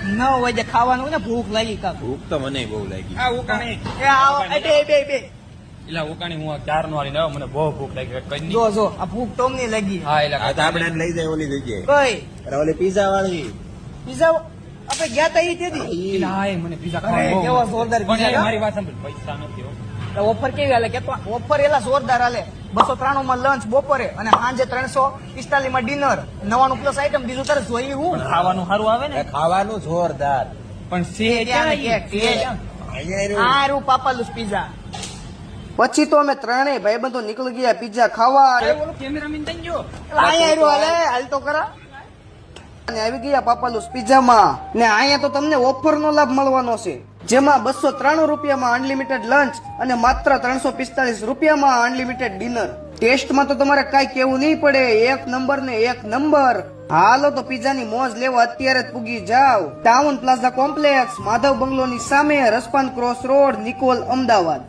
ન હોય જે ખાવાનું હોય ને ભૂખ લાગી કામ ભૂખ તો મને બહુ લાગી. આ ઉકાણી એ આવો બે એલા ઉકાણી હું 4 નો આવીને મને બહુ ભૂખ લાગી કઈ નહીં. જો આ ભૂખ તો અમને લાગી હા એલા આ તો આપણે એને લઈ જાય ઓલી જગ્યાએ. કઈ અરે ઓલી પીઝા વાળી. પીઝા આપણે ગયા તા ઈ તેથી એલા આ મને પીઝા અરે, ખાવા બહુ કેવો જોરદાર પણ pizza એ મારી વાત સાંભળ પૈસા નથી હો. ઓફર કેવી હાલે કે ઓફર એલા જોરદાર હાલે 293 માં લંચ બપોરે અને સાંજે 345 માં ડિનર 99 પ્લસ આઈટમ બીજું તારે જોઈ હું પણ ખાવાનું સારું આવે ને એ ખાવાનું જોરદાર. પણ સે ક્યાં ક્યાં કેક, કેક. અહીંયા રહ્યું. આ રૂ પાપાલુસ પીઝા પછી તો અમે ત્રણેય ભાઈબંધો નીકળી ગયા પીઝા ખાવા ઓલો કેમેરામેન થઈ ગયો અહીંયા રહ્યું હાલે હાલ તો કરા અને આવી ગયા પાપાલુસ પીઝામાં ને અહીંયા તો તમને ઓફર નો લાભ મળવાનો છે જેમાં 293 રૂપિયામાં અનલિમિટેડ લંચ અને માત્ર 345 રૂપિયામાં અનલિમિટેડ ડિનર ટેસ્ટમાં તો તમારે કઈ કેવું નહીં પડે એક નંબર ને એક નંબર હાલો તો પીઝાની મોજ લેવા અત્યારે જ પૂગી જાવ ટાઉન પ્લાઝા કોમ્પ્લેક્સ માધવ બંગલોની સામે રસપાન ક્રોસ રોડ નિકોલ અમદાવાદ